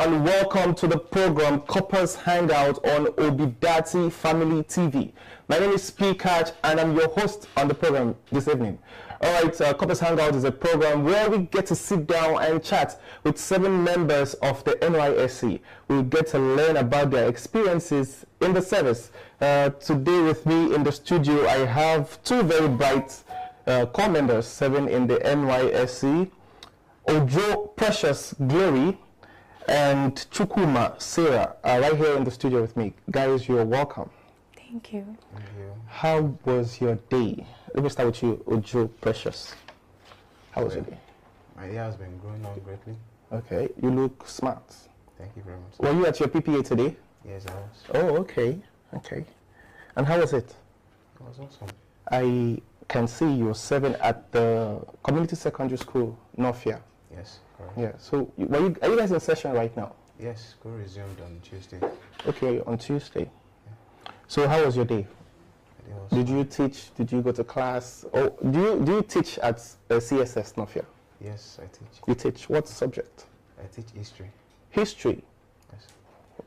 and welcome to the program Corpers Hangout on Obidati Family TV. My name is P. Catch and I'm your host on the program this evening. Alright, Corpers Hangout is a program where we get to sit down and chat with 7 members of the NYSC. We get to learn about their experiences in the service. Today with me in the studio I have 2 very bright core members, 7 in the NYSC. Ojo Precious Glory and Chukwuma Sarah are right here in the studio with me. Guys, you're welcome. Thank you. Thank you. How was your day? Let me start with you, Ojo Precious. How was your day? My day has been going on greatly. Okay, you look smart. Thank you very much. Were you at your PPA today? Yes, I was. Oh, okay. Okay. And how was it? It was awesome. I can see you're 7 at the community secondary school, Northia. Yes, correct. Yeah, so are you guys in session right now? Yes, school resumed on Tuesday. Okay, on Tuesday. Yeah. So how was your day? Did you teach? Did you go to class? Or do you teach at CSS Northia? Yes, I teach. You teach what subject? I teach history. History? Yes.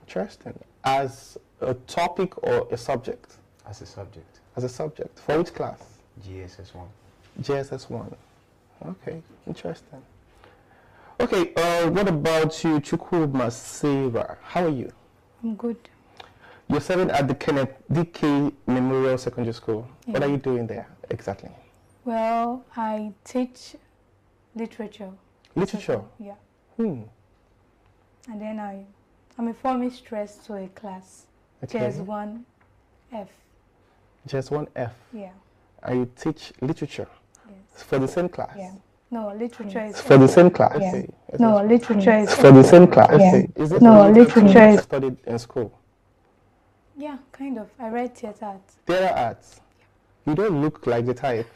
Interesting. As a topic or a subject? As a subject. As a subject. For which class? GSS1. GSS1. Okay, interesting. Okay, what about you, Chukwuma Sarah? How are you? I'm good. You're 7 at the Kenneth D.K. Memorial Secondary School. Yeah. What are you doing there exactly? Well, I teach literature. Literature? Yeah. Hmm. And then I'm a form stress to a class. Okay. JS1F. JS1F. Yeah. And you teach literature? Yes. For the same class? Yeah. No, literature is for the same class? Yeah. Okay. No, literature is for the same class? Yeah. Okay. Is it No, related to literature what you is studied in school? Yeah, kind of. I read theater arts. Theater arts? You don't look like the type.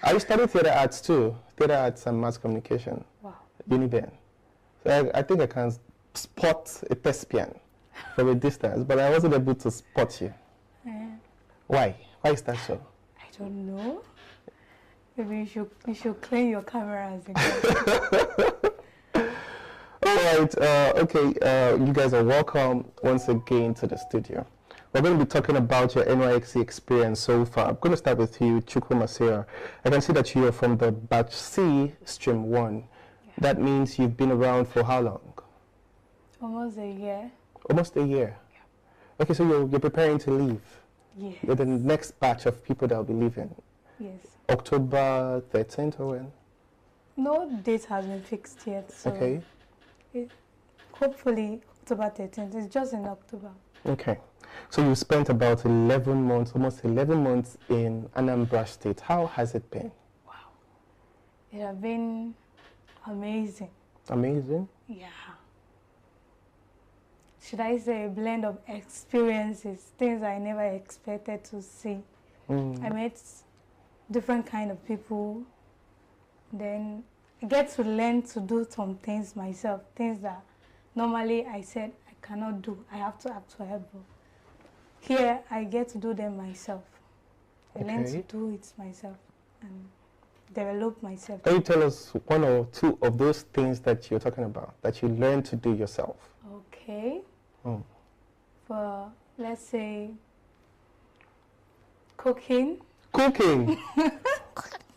I studied theater arts too. Theater arts and mass communication. Wow. Uniben. So I think I can spot a thespian from a distance, but I wasn't able to spot you. Why? Why is that so? I don't know. Maybe you should clean your cameras again. All right. Okay. You guys are welcome once again to the studio. We're going to be talking about your NYXC experience so far. I'm going to start with you, Chukwuma Sarah. I can see that you are from the Batch C, Stream 1. Yeah. That means you've been around for how long? Almost a year. Almost a year? Yeah. Okay, so you're preparing to leave? Yes. You're the next batch of people that will be leaving? Yes. October 13th or when? No date has been fixed yet. So okay. Hopefully October 13th. It's just in October. Okay. So you spent about 11 months, almost 11 months in Anambra State. How has it been? Wow. It has been amazing. Amazing? Yeah. Should I say a blend of experiences, things I never expected to see. I met different kind of people. Then I get to learn to do some things myself, things that normally I said I cannot do. I have to ask for help. Here, I get to do them myself. I learn to do it myself and develop myself. Can you tell us 1 or 2 of those things that you're talking about, that you learned to do yourself? Okay. For, let's say, cooking. Cooking?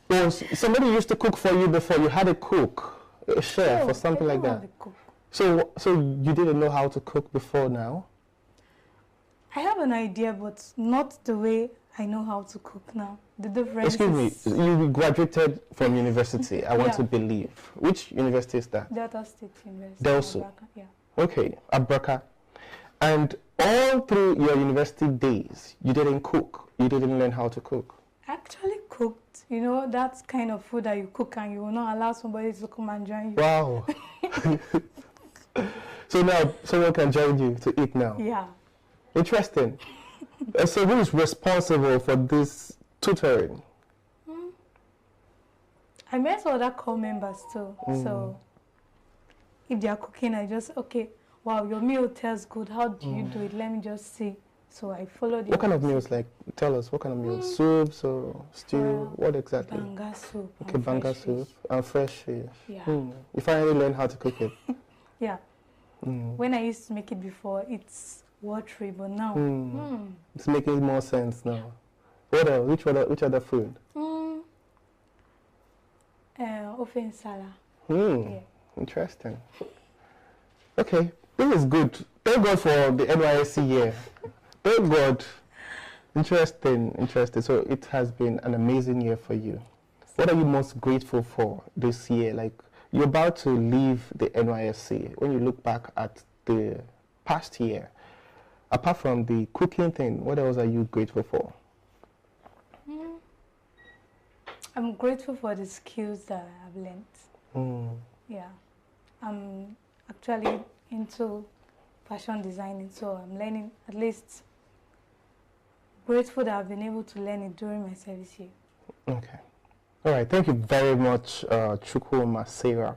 Oh, somebody used to cook for you before. You had a cook, a chef, or something like that. So you didn't know how to cook before now? I have an idea, but not the way I know how to cook now. The difference. Excuse me, you graduated from university, I want to believe. Which university is that? Delta State University. Delta. Yeah. Okay, Abraka. And all through your university days, you didn't cook. You didn't learn how to cook. I actually cooked. You know, that's kind of food that you cook and you will not allow somebody to come and join you. Wow. So now someone can join you to eat now? Yeah. Interesting. So who is responsible for this tutoring? I met other core members too. So if they are cooking, I just, okay, wow, your meal tastes good. How do you do it? Let me just see. So I followed. What kind of meals? Like, tell us, what kind of meals? Soups or stew? What exactly? Banga soup. Okay, banga soup and fresh fish. Yeah. You finally learned how to cook it. Yeah. When I used to make it before, it's watery, but now, It's making more sense now. What else? Which other food? Ofe nsala. Yeah. Interesting. Okay, this is good. Thank God for the NYSC year. Thank God. Interesting. So it has been an amazing year for you. What are you most grateful for this year? Like, you're about to leave the NYSC. When you look back at the past year, apart from the cooking thing, what else are you grateful for? I'm grateful for the skills that I have learned. Yeah. I'm actually into fashion designing, so I'm learning, at least grateful that I've been able to learn it during my service year. Okay. All right. Thank you very much, Chukwuma Sarah.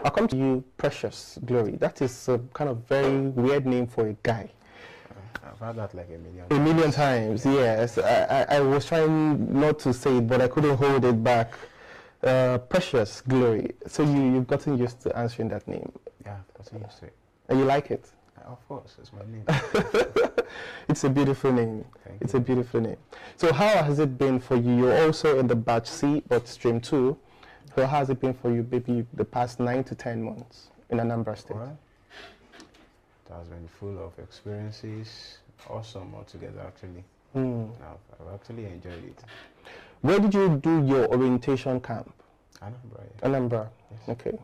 I'll come to you, Precious Glory. That is a kind of very weird name for a guy. I've had that like a million times. A million times, yes. I was trying not to say it, but I couldn't hold it back. Precious Glory. So you've gotten used to answering that name. Yeah, I've gotten used to it. And you like it? Of course, it's my name. It's a beautiful name. It's a beautiful name. So how has it been for you? You're also in the batch C, but stream 2. So how has it been for you maybe the past 9 to 10 months in Anambra State? Well, it has been full of experiences, awesome altogether actually. I've actually enjoyed it. Where did you do your orientation camp? Anambra. Yeah. Anambra. Yes. Okay.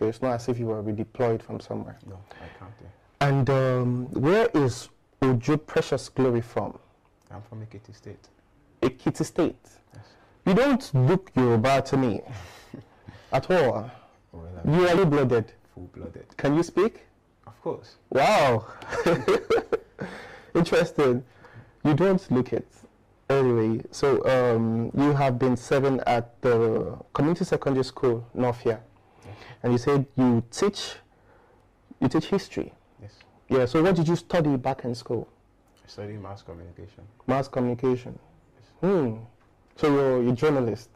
It's not as if you were redeployed from somewhere. No, I can't. Yeah. And where is Ojo Precious Glory from? I'm from Ekiti State. Ekiti State? Yes. You don't look Yoruba to me at all. Well, you are full-blooded. Full-blooded. Can you speak? Of course. Wow. Interesting. You don't look it. Anyway, so you have been serving at the community secondary school, Northia. Yes. And you said you teach history. Yes. Yeah, so what did you study back in school? I studied mass communication. Mass communication. Yes. So you're a journalist.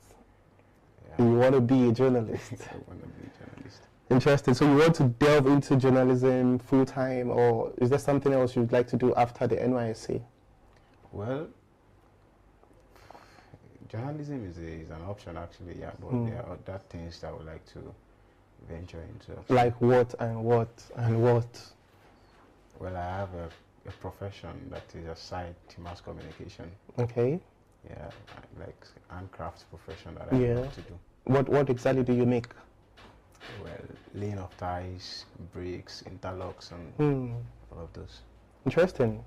Yeah. You want to be a journalist. I want to be a journalist. Interesting. So you want to delve into journalism full time, or is there something else you'd like to do after the NYSC? Well, journalism is an option actually, yeah, but there are other things that I would like to venture into. Actually. Like what and what and what? Well, I have a profession that is aside to mass communication. Okay. Yeah, like handcraft profession that I love to do. What exactly do you make? Well, laying of ties, bricks, interlocks, and all of those. Interesting.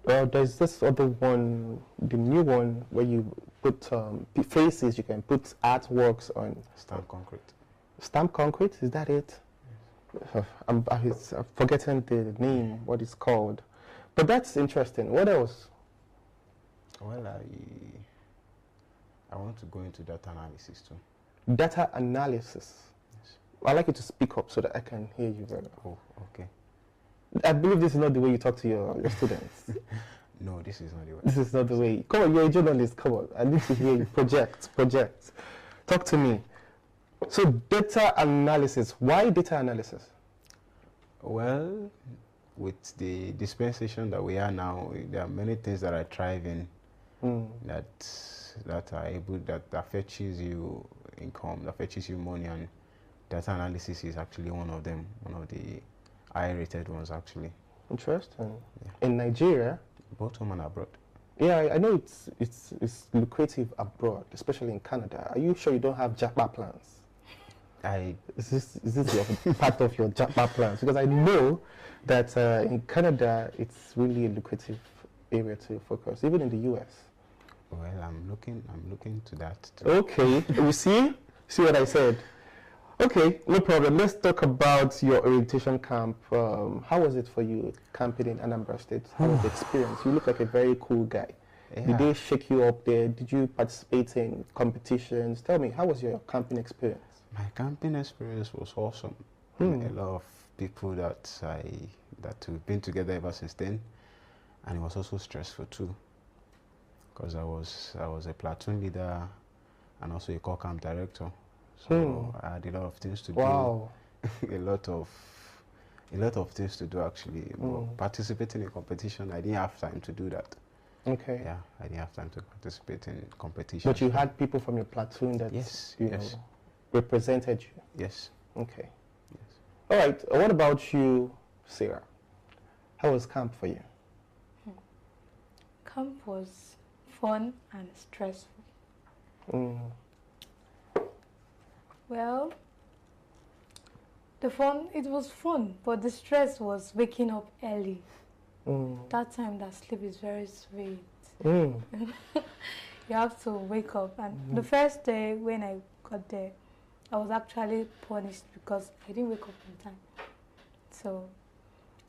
Yeah. There's this other one, the new one, where you put faces, you can put artworks on. Stamp concrete. Stamp concrete, is that it? Yes. I'm forgetting the name, what it's called. But that's interesting. What else? Well, I want to go into data analysis too. Data analysis? Yes. I'd like you to speak up so that I can hear you better. Oh, okay. I believe this is not the way you talk to your students. No, this is not the way. This is not the way. Come on, you're a journalist. Come on. I need to hear you. Project. Talk to me. So data analysis. Why data analysis? Well, with the dispensation that we are now, there are many things that are thriving that fetches you income, that fetches you money, and data analysis is actually one of them, one of the high-rated ones actually. Interesting. Yeah. In Nigeria? Both home and abroad. Yeah, I know it's lucrative abroad, especially in Canada. Are you sure you don't have Japa plans? Is this your part of your Japa plans? Because I know that in Canada it's really a lucrative area to focus, even in the US. Well, I'm looking to that too. Okay, you see what I said? Okay, no problem. Let's talk about your orientation camp. How was it for you camping in Anambra State? How was the experience? You look like a very cool guy. Yeah. Did they shake you up there? Did you participate in competitions? Tell me, how was your camping experience? My camping experience was awesome. A lot of people that we've been together ever since then, and it was also stressful too, because I was a platoon leader and also a core camp director. So I had a lot of things to do. A lot of a lot of things to do actually. But participating in competition, I didn't have time to do that. Okay. Yeah, I didn't have time to participate in competition. But you had people from your platoon that you know, represented you. Yes. Okay. Yes. All right. What about you, Sarah? How was camp for you? Camp was fun and stressful. Well, it was fun, but the stress was waking up early. That time that sleep is very sweet. You have to wake up, and the first day when I got there, I was actually punished because I didn't wake up in time. So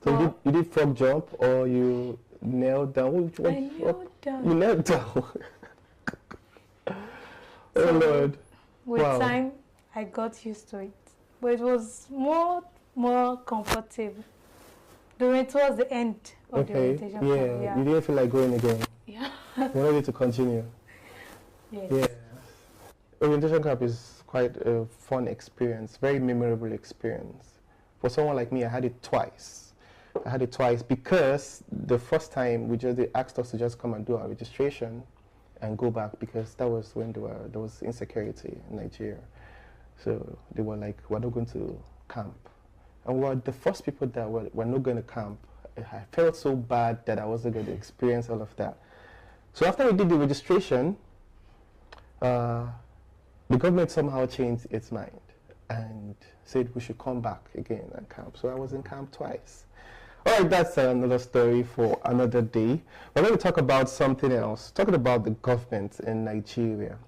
you did frog jump, or you knelt down? I knelt down. You knelt down. Oh So Lord! with Wow. time, I got used to it, but it was more comfortable towards the end of the orientation camp. Yeah. You didn't feel like going again. Yeah. You wanted to continue. Yes. Yeah. Orientation camp is quite a fun experience, very memorable experience. For someone like me, I had it twice. I had it twice because the first time they asked us to just come and do our registration and go back, because that was when there was insecurity in Nigeria. So they were like, we're not going to camp. And we were the first people that were not going to camp. I felt so bad that I wasn't going to experience all of that. So after we did the registration, the government somehow changed its mind and said we should come back again and camp. So I was in camp twice. All right, that's another story for another day. We're going to talk about something else, talking about the government in Nigeria.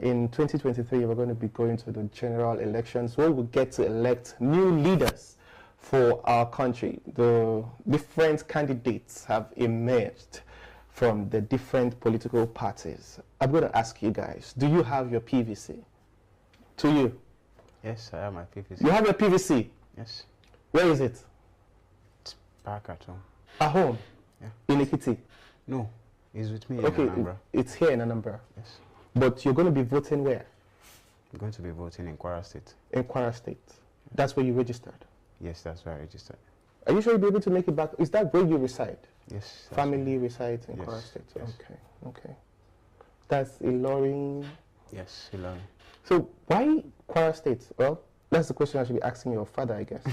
In 2023, we're going to be going to the general elections where we'll get to elect new leaders for our country. The different candidates have emerged from the different political parties. I'm going to ask you guys, do you have your PVC? To you? Yes, I have my PVC. You have your PVC? Yes. Where is it? It's back at home. At home? Yeah. In Ekiti? No, it's with me in Okay, Anambra. it's here in Anambra. Yes. But you're going to be voting where? I'm going to be voting in Kwara State. In Kwara State. That's where you registered? Yes, that's where I registered. Are you sure you'll be able to make it back? Is that where you reside? Yes. Family resides in Yes, Kwara State? yes. Okay. That's Ilorin. Yes, Ilorin. So why Kwara State? Well, that's the question I should be asking your father, I guess.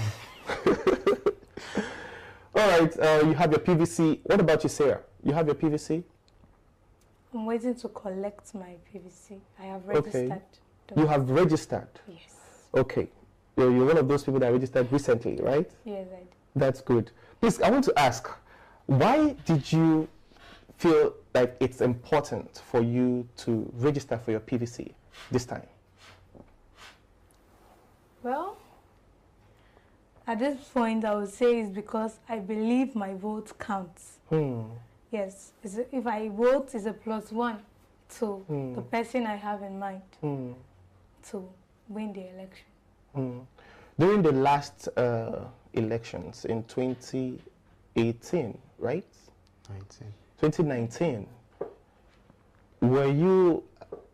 All right, you have your PVC. What about you, Sarah? You have your PVC? I'm waiting to collect my PVC. I have registered. Okay. You have registered? Yes. Okay. You're one of those people that registered recently, right? Yes, I did. That's good. Please, I want to ask, why did you feel like it's important for you to register for your PVC this time? Well, at this point, I would say it's because I believe my vote counts. Yes, if I vote, it's a +1 to the person I have in mind to win the election. During the last elections in 2018, right? 2019, were you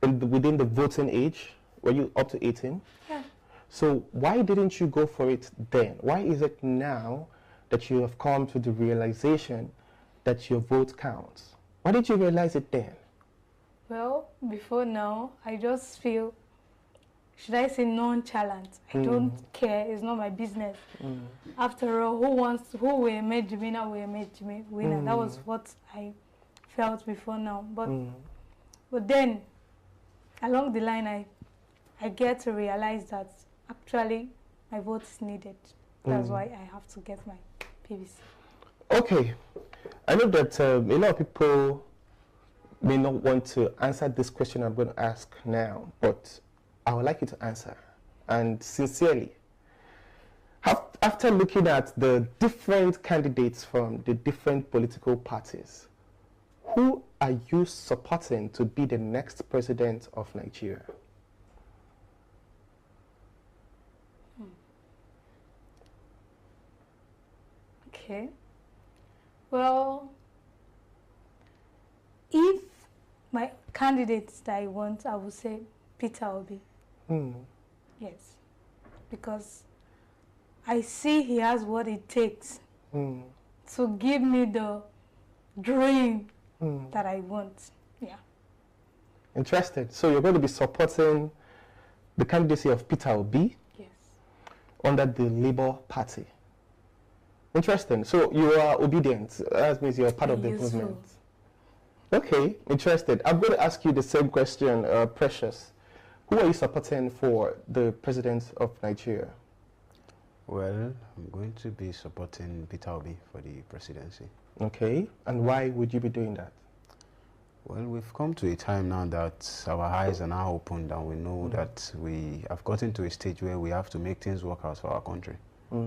within the voting age? Were you up to 18? Yeah. So why didn't you go for it then? Why is it now that you have come to the realization that your vote counts? Why did you realize it then? Well, before now, I just feel, should I say nonchalant? I don't care. It's not my business. After all, who will emerge the winner will emerge the winner. That was what I felt before now. But then, along the line, I get to realize that actually my vote is needed. That's why I have to get my PVC. Okay. I know that a lot of people may not want to answer this question I'm going to ask now, but I would like you to answer. And sincerely, after looking at the different candidates from the different political parties, who are you supporting to be the next president of Nigeria? Okay. Well, if my candidates that I want, I would say Peter Obi. Yes. Because I see he has what it takes to give me the dream that I want. Yeah. Interesting. So you're going to be supporting the candidacy of Peter Obi under the Labour Party. Interesting. So you are obedient. That means you're part of the movement. Okay, interested. I'm going to ask you the same question, Precious. Who are you supporting for the president of Nigeria? Well, I'm going to be supporting Peter Obi for the presidency. Okay, and why would you be doing that? Well, we've come to a time now that our eyes are now opened and we know that we have gotten to a stage where we have to make things work out for our country. Yeah,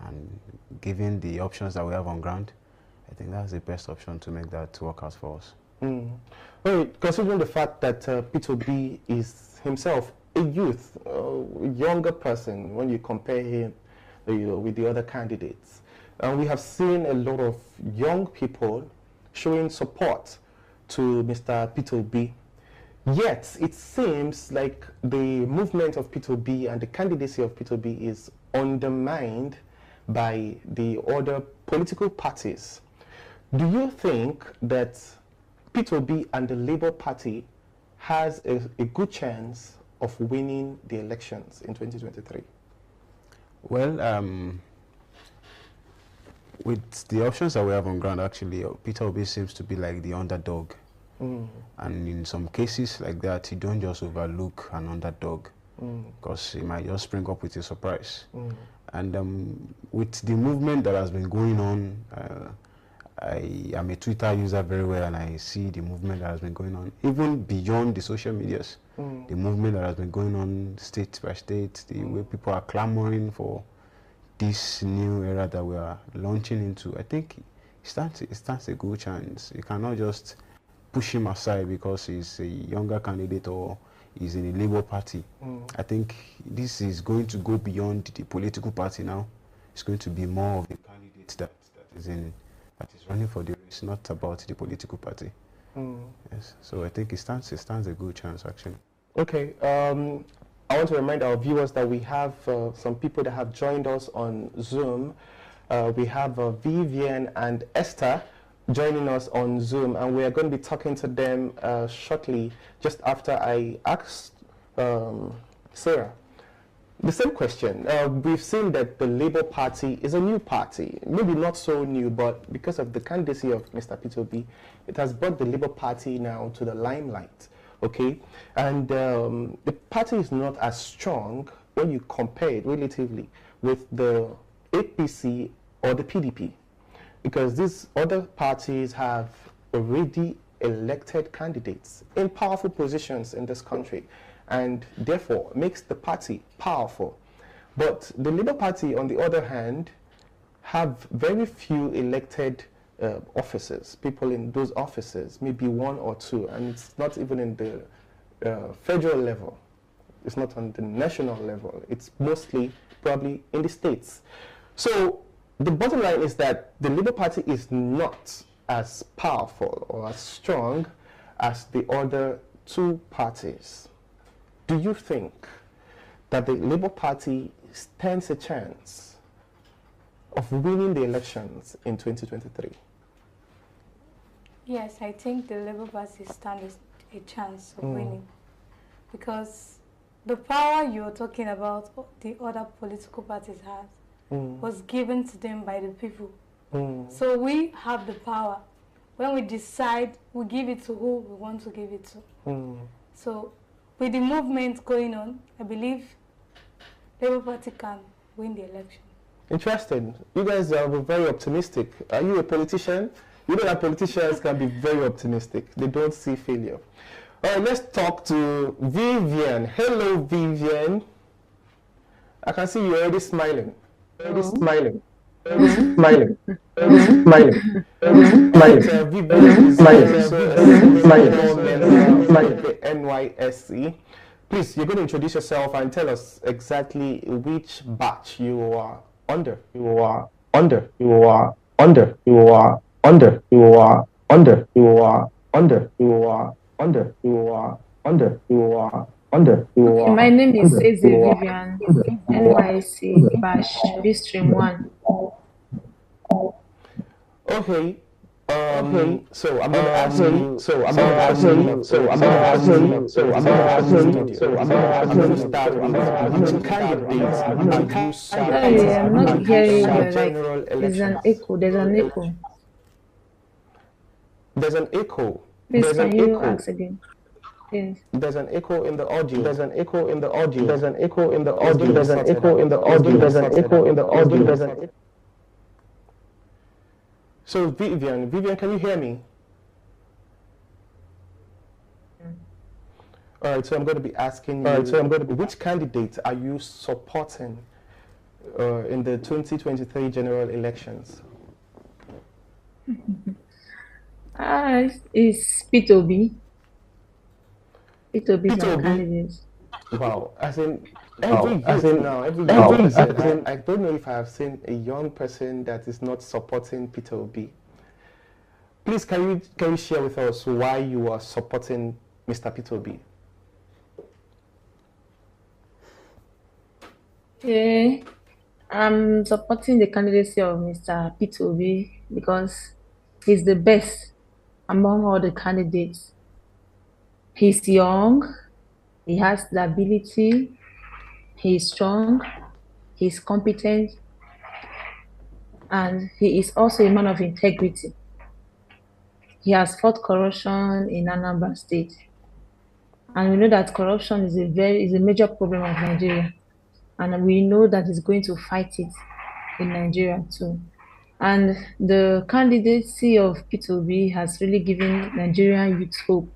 and given the options that we have on ground, I think that's the best option to make that work out for us. Well, considering the fact that Peter Obi is himself a youth, a younger person when you compare him with the other candidates, and we have seen a lot of young people showing support to Mr. Peter Obi. Yet, it seems like the movement of Peter Obi and the candidacy of Peter Obi is undermined by the other political parties. Do you think that Peter Obi and the Labour Party has a good chance of winning the elections in 2023? Well, with the options that we have on ground, actually, Peter Obi seems to be like the underdog. And in some cases like that, you don't just overlook an underdog because he might just spring up with a surprise. And with the movement that has been going on, I am a Twitter user very well, and I see the movement that has been going on, even beyond the social medias. The movement that has been going on state by state, the way people are clamoring for this new era that we are launching into, I think it stands a good chance. You cannot just push him aside because he's a younger candidate or he's in a Labour Party. I think this is going to go beyond the political party now. It's going to be more of the candidate that is running for the race, not about the political party. Yes, so I think it stands a good chance actually. Okay, I want to remind our viewers that we have some people that have joined us on Zoom. We have Vivian and Esther joining us on Zoom, and we are going to be talking to them shortly, just after I asked Sarah the same question. We've seen that the Labour Party is a new party, maybe not so new, but because of the candidacy of Mr. Peter Obi, it has brought the Labour Party now to the limelight, okay? And the party is not as strong when you compare it relatively with the APC or the PDP, because these other parties have already elected candidates in powerful positions in this country, and therefore makes the party powerful. But the Labour Party, on the other hand, have very few elected officers, people in those offices, maybe one or two, and it's not even in the federal level. It's not on the national level. It's mostly probably in the states. So the bottom line is that the Labour Party is not as powerful or as strong as the other two parties. Do you think that the Labour Party stands a chance of winning the elections in 2023? Yes, I think the Labour Party stands a chance of winning, because the power you're talking about the other political parties have was given to them by the people. So we have the power. When we decide, we give it to who we want to give it to. So with the movement going on, I believe Labour Party can win the election. Interesting. You guys are very optimistic. Are you a politician? You know that politicians can be very optimistic. They don't see failure. All right, let's talk to Vivian. Hello, Vivian. I can see you already smiling. Already smiling. Smiling. Smiling. Smiling. Vivian is smiling. The NYSC. Please, you're going to introduce yourself and tell us exactly which batch you are under. You are under. You are under. You are under. You are under. You are under. You are under. You are under. You are Okay, my name is Eze Vivian, NYC Bash B Stream 1. Okay. So I'm going to ask you. So I'm going to ask you. So I'm going to ask you. So I'm going to ask you. So I'm going to start with which candidates are you Sorry, I'm not supporting hearing in you the well. Like, general there's an elections? echo. There's an echo. There's an echo. Please, There's an can you echo. ask again? Yes. There's an echo in the audio. There's an echo in the audio. There's an echo in the Okay. audio. There's an echo in the audio. There's an echo in the audio. There's an. So Vivian, can you hear me? All right, so I'm going to be asking you. Which candidates are you supporting in the 2023 general elections? It's P2B. P2B is my P2B? candidate. Wow, as in every youth now, every young person. I don't know if I have seen a young person that is not supporting P2B. Please, can you share with us why you are supporting Mr. P2B? Yeah, I'm supporting the candidacy of Mr. P2B because he's the best among all the candidates. He's young, he has the ability, he's strong, he's competent, and he is also a man of integrity. He has fought corruption in Anambra State. And we know that corruption is a major problem of Nigeria. And we know that he's going to fight it in Nigeria too. And the candidacy of P2B has really given Nigerian youth hope.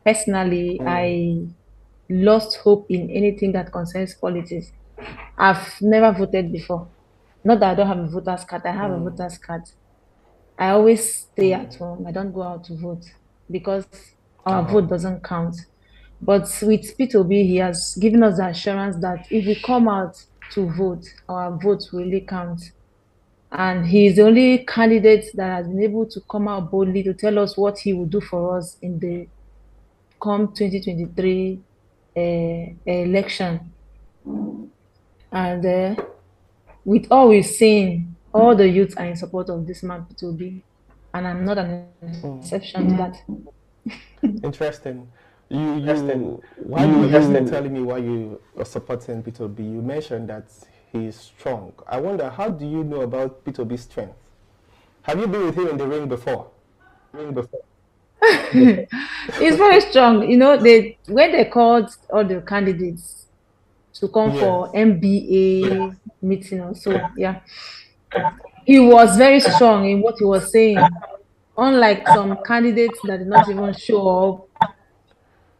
Personally, I lost hope in anything that concerns politics. I've never voted before. Not that I don't have a voter's card, I have a voter's card. I always stay at home. I don't go out to vote because our vote doesn't count. But with P2B, he has given us the assurance that if we come out to vote, our votes will really count. And he is the only candidate that has been able to come out boldly to tell us what he will do for us in the come 2023 election. And with all we've seen, all the youths are in support of this man P2B, and I'm not an exception to that. Interesting. Why you telling me why you are supporting P2B? You mentioned that he is strong. I wonder, how do you know about P2B's strength? Have you been with him in the ring before? He's very strong. You know, when they called all the candidates to come for MBA meeting or so, yeah, he was very strong in what he was saying. Unlike some candidates that did not even show up,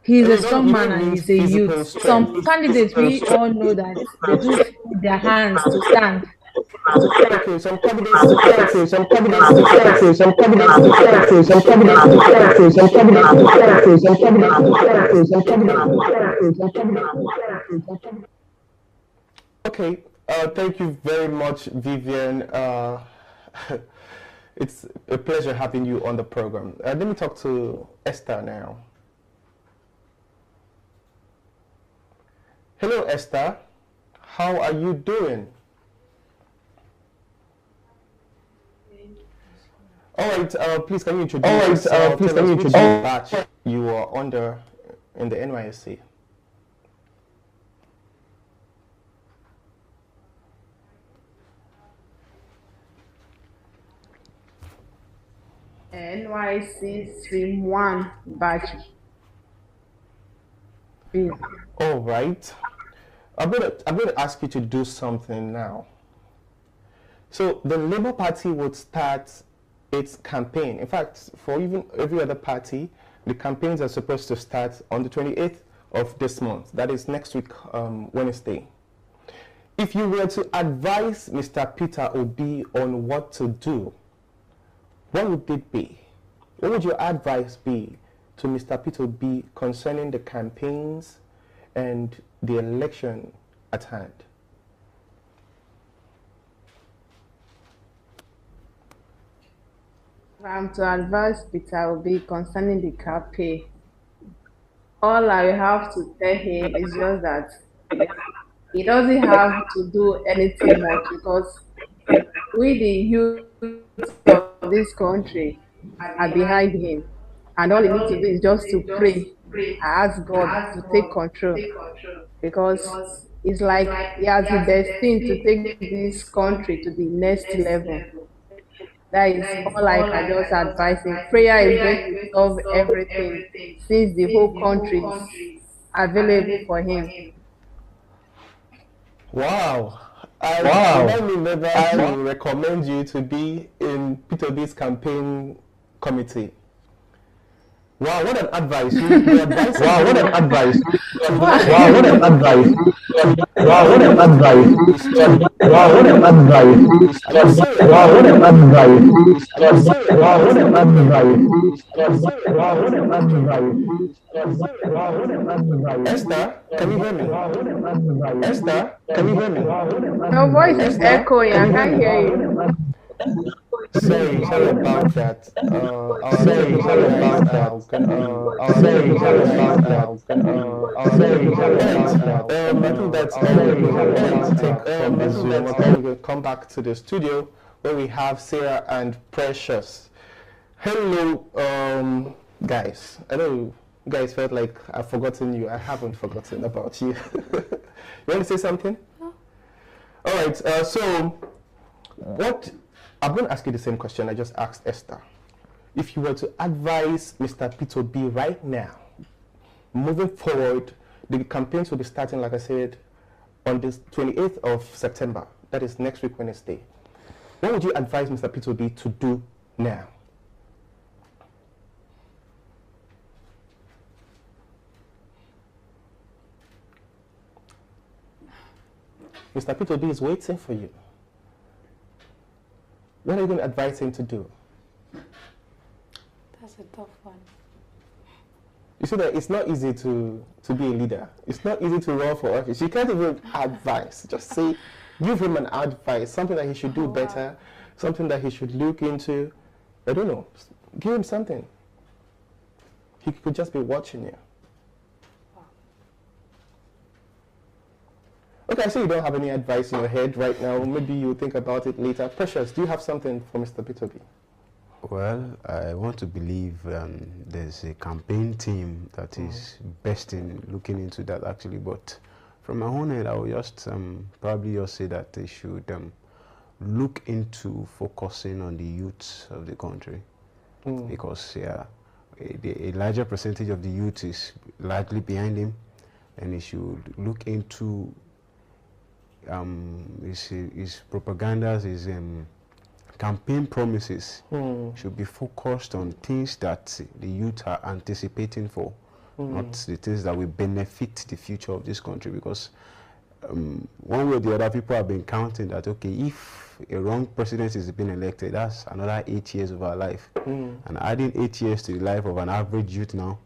he's a strong man and he's a youth. Some candidates, we all know that they put their hands to stand. Okay, some candidates Okay, thank you very much, Vivian. It's a pleasure having you on the program. Let me talk to Esther now. Hello, Esther. How are you doing? All right, please can you introduce which batch you are under in the NYSC? NYC Stream 1 batch. All right. I'm gonna ask you to do something now. So the Labour Party would start its campaign. In fact, for even every other party, the campaigns are supposed to start on the 28th of this month. That is next week, Wednesday. If you were to advise Mr. Peter Obi on what to do, what would it be? What would your advice be to Mr. Peter Obi concerning the campaigns and the election at hand? To advise Peter Obi concerning the campaign, All I have to tell him is just that he doesn't have to do anything much because we, the youth of this country, are behind him. And all he needs to do is just to pray, ask God to take control because it's like he has the destined to take this country to the next level. That is all I can just advise him. Prayer is going to solve everything since the whole country is available for him. Wow. And remind me never to recommend you to be in Peter B's campaign committee. Wow, what an advice. You advise wow, what an advice. Wow, what an advice. Wow, what an advice. Wow, what an advice. Wow, what an advice. Wow, what an advice. Wow, what an advice. Wow, what an advice. Esther, can you hear me? Esther, can you hear me? Your voice is echoing. I can't hear you. Sorry about that. Sorry about that. Sorry about that. I think that's all we're going to take from the Zoom. We're going to come back to the studio where we have Sarah and Precious. Hello, guys. I know you guys felt like I've forgotten you. I haven't forgotten about you. You want to say something? No. All right. So, what? I'm going to ask you the same question I just asked Esther. If you were to advise Mr. Peter B right now, moving forward, the campaigns will be starting, like I said, on the 28th of September. That is next week, Wednesday. What would you advise Mr. Peter B to do now? Mr. Peter B is waiting for you. What are you going to advise him to do? That's a tough one. You see that it's not easy to be a leader. It's not easy to run for office. You can't even advise. Just say, give him an advice, something that he should do better, something that he should look into. I don't know. Give him something. He could just be watching you. Okay, I see you don't have any advice in your head right now. Maybe you'll think about it later. Precious, do you have something for Mr. Peter B? Well, I want to believe there's a campaign team that is best in looking into that actually, but from my own end, I will just probably just say that they should look into focusing on the youth of the country because a larger percentage of the youth is largely behind him, and he should look into his propagandas, his campaign promises should be focused on things that the youth are anticipating for, not the things that will benefit the future of this country. Because one way or the other, people have been counting that, okay, if a wrong president is being elected, that's another 8 years of our life. And adding 8 years to the life of an average youth now,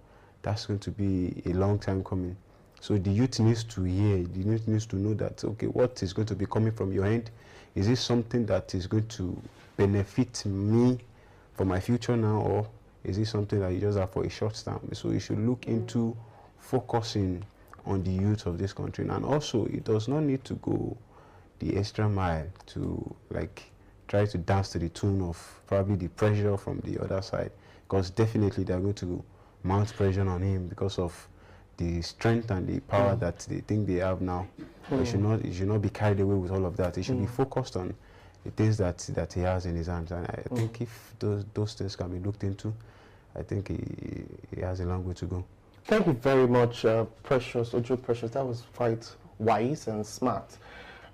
that's going to be a long time coming. So the youth needs to hear, the youth needs to know that, okay, what is going to be coming from your end? Is this something that is going to benefit me for my future now, or is it something that you just have for a short term? So you should look into focusing on the youth of this country. And also, it does not need to go the extra mile to like try to dance to the tune of probably the pressure from the other side, because definitely they're going to mount pressure on him because of the strength and the power that they think they have now. But you should not be carried away with all of that. He should be focused on the things that he has in his hands. And I think if those things can be looked into, I think he has a long way to go. Thank you very much, Precious, Ojo Precious. That was quite wise and smart.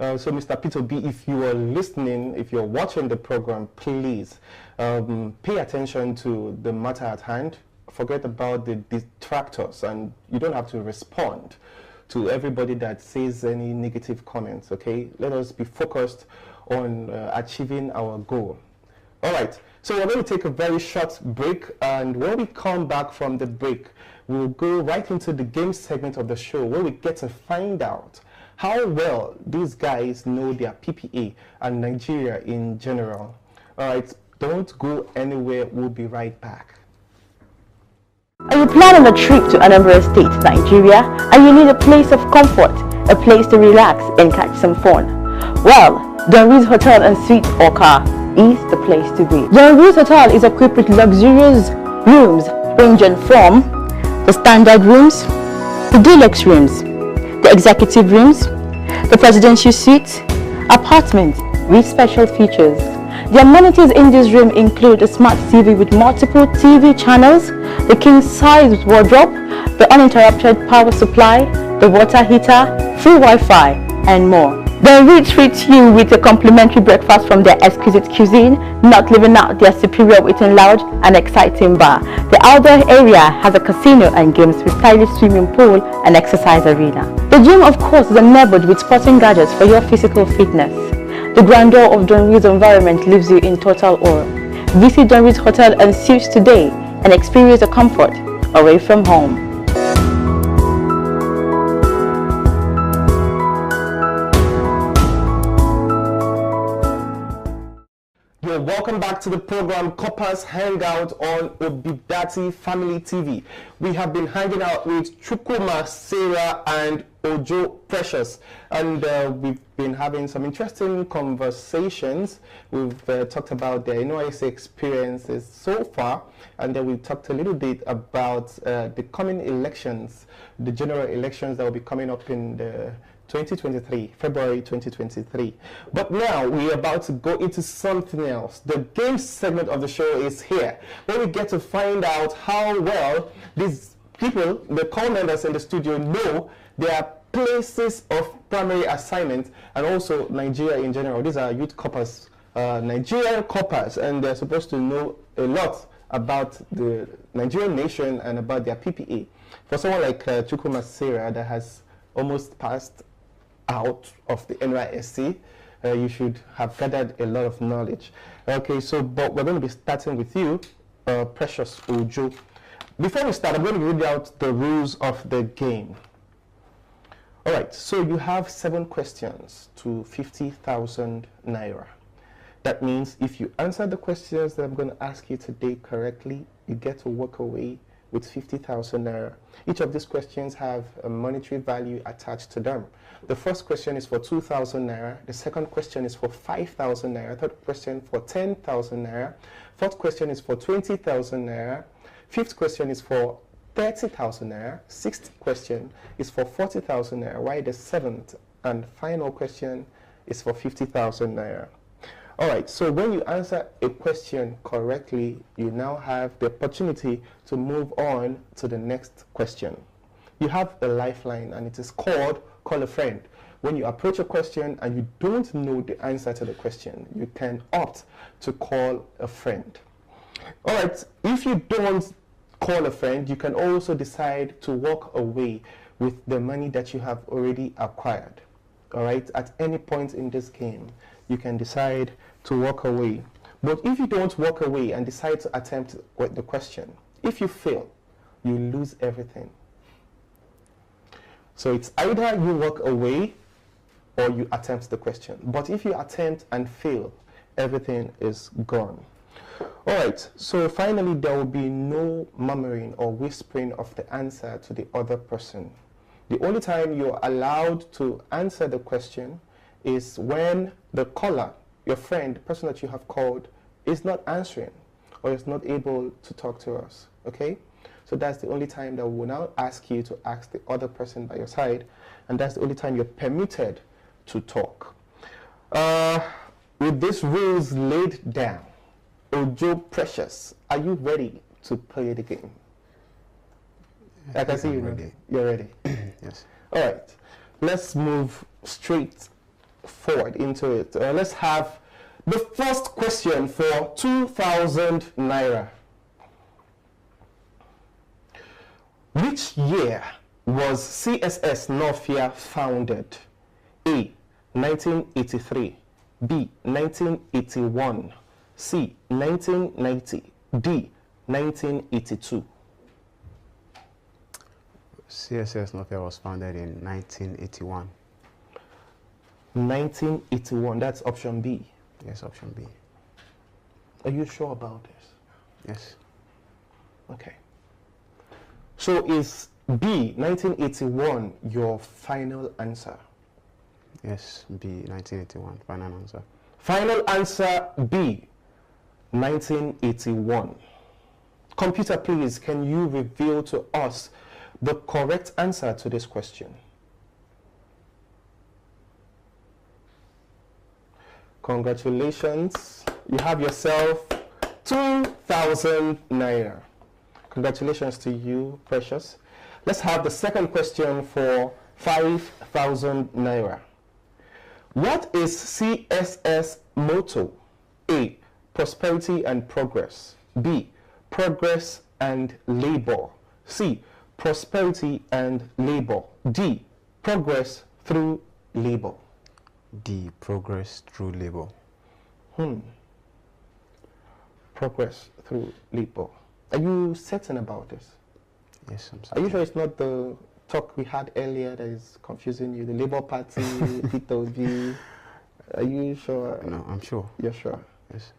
So, Mr. Peter B, if you are listening, if you're watching the program, please pay attention to the matter at hand. Forget about the detractors, and you don't have to respond to everybody that says any negative comments, okay? Let us be focused on achieving our goal. All right, so we're going to take a very short break, and when we come back from the break, we'll go right into the game segment of the show where we get to find out how well these guys know their PPA and Nigeria in general. All right, don't go anywhere. We'll be right back. Are you planning a trip to Anambra State, Nigeria, and you need a place of comfort, a place to relax and catch some fun? Well, Don Reed's Hotel and Suite Oka is the place to be. Don Reed's Hotel is equipped with luxurious rooms ranging from the standard rooms, the deluxe rooms, the executive rooms, the presidential suite, apartments with special features. The amenities in this room include a smart TV with multiple TV channels, the king-size wardrobe, the uninterrupted power supply, the water heater, free Wi-Fi, and more. They will treat you with a complimentary breakfast from their exquisite cuisine, not leaving out their superior waiting lounge and exciting bar. The outdoor area has a casino and games with stylish swimming pool and exercise arena. The gym, of course, is enabled with sporting gadgets for your physical fitness. The grandeur of Don Reed's environment leaves you in total awe. Visit Don Reed's Hotel and Suites today and experience the comfort away from home. Welcome back to the program Corpers Hangout on Obidati Family TV. We have been hanging out with Chukwuma, Sarah, and Ojo Precious, and we've been having some interesting conversations. We've talked about their NYC experiences so far, and then we talked a little bit about the coming elections, the general elections that will be coming up in the 2023, February 2023. But now we're about to go into something else. The game segment of the show is here, where we get to find out how well these people, the call members in the studio, know their places of primary assignment and also Nigeria in general. These are youth corpers, Nigerian corpers, and they're supposed to know a lot about the Nigerian nation and about their PPA. For someone like Chukwuma Sarah that has almost passed out of the NYSC, you should have gathered a lot of knowledge. Okay, so but we're going to be starting with you, Precious Ojo. Before we start, I'm going to read out the rules of the game. All right, so you have 7 questions to 50,000 naira. That means if you answer the questions that I'm going to ask you today correctly, you get to walk away with 50,000 naira. Each of these questions have a monetary value attached to them. The first question is for 2,000 naira. The second question is for 5,000 naira. Third question for 10,000 naira. Fourth question is for 20,000 naira. Fifth question is for 30,000 naira. Sixth question is for 40,000 naira. While the seventh and final question is for 50,000 naira. All right, so when you answer a question correctly, you now have the opportunity to move on to the next question. You have a lifeline, and it is called Call a Friend. When you approach a question and you don't know the answer to the question, you can opt to call a friend. All right, if you don't call a friend, you can also decide to walk away with the money that you have already acquired. All right, at any point in this game, you can decide to walk away. But if you don't walk away and decide to attempt the question, if you fail, you lose everything. So it's either you walk away or you attempt the question. But if you attempt and fail, everything is gone. All right, so finally there will be no murmuring or whispering of the answer to the other person. The only time you're allowed to answer the question is when the caller, your friend, the person that you have called, is not answering or is not able to talk to us, okay? So that's the only time that we will now ask you to ask the other person by your side, and that's the only time you're permitted to talk. With these rules laid down, Ojo Precious, are you ready to play the game? I can see you ready. You're ready. Yes. All right, let's move straight forward into it. Let's have the first question for 2,000 naira. Which year was CSS Northia founded? A, 1983, B, 1981, C, 1990, D, 1982. CSS Northia was founded in 1981. 1981, that's option B. Yes, option B. Are you sure about this? Yes. Okay. So is B, 1981, your final answer? Yes, B, 1981, final answer. Final answer B, 1981. Computer, please, can you reveal to us the correct answer to this question? Congratulations. You have yourself 2,000 naira. Congratulations to you, Precious. Let's have the second question for 5,000 naira. What is CSS motto? A, prosperity and progress. B, progress and labor. C, prosperity and labor. D, progress through labor. D, progress through labor. Progress through labor. Are you certain about this? Yes, I'm Are certain. you sure it's not the talk we had earlier that is confusing you? The Labour Party, P2V. Are you sure? No, I'm sure. You're sure? Yes.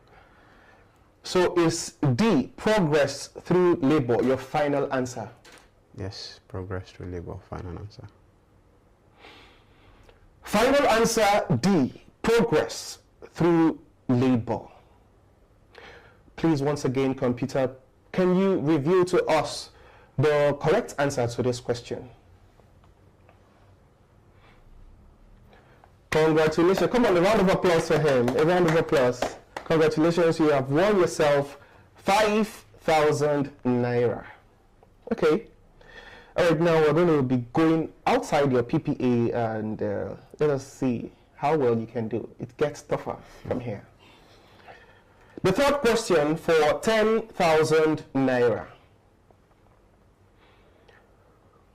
So is D, progress through labor, your final answer? Yes, progress through labor, final answer. Final answer D, progress through labor. Please, once again, computer, can you reveal to us the correct answer to this question? Congratulations. Come on, a round of applause for him. A round of applause. Congratulations, you have won yourself 5,000 naira. Okay. All right, now we're going to be going outside your PPA and let us see how well you can do. It gets tougher from here. The third question for 10,000 naira.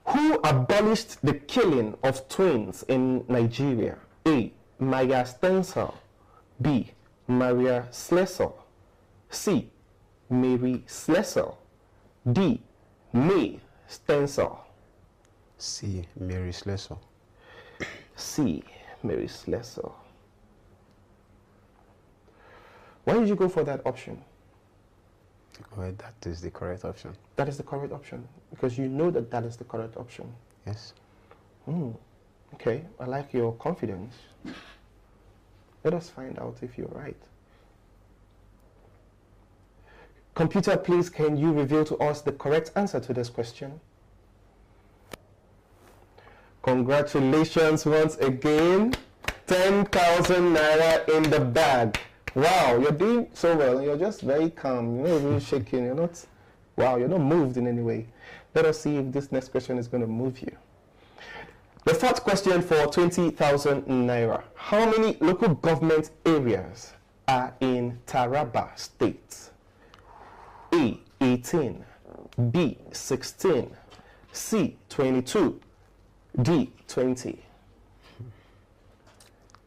Who abolished the killing of twins in Nigeria? A, Maya Spencer. B, Maria Slessor. C, Mary Slessor. D, May Spencer. C, Mary Slessor. C, Mary Slessor. Why did you go for that option? Well, that is the correct option. That is the correct option because you know that that is the correct option. Yes. Okay, I like your confidence. Let us find out if you're right. Computer, please, can you reveal to us the correct answer to this question? Congratulations once again. 10,000 naira in the bag. Wow, you're doing so well. You're just very calm. You're not really shaking. You're not, wow, you're not moved in any way. Let us see if this next question is going to move you. The fourth question for 20,000 naira. How many local government areas are in Taraba State? A, 18. B, 16. C, 22. D, 20.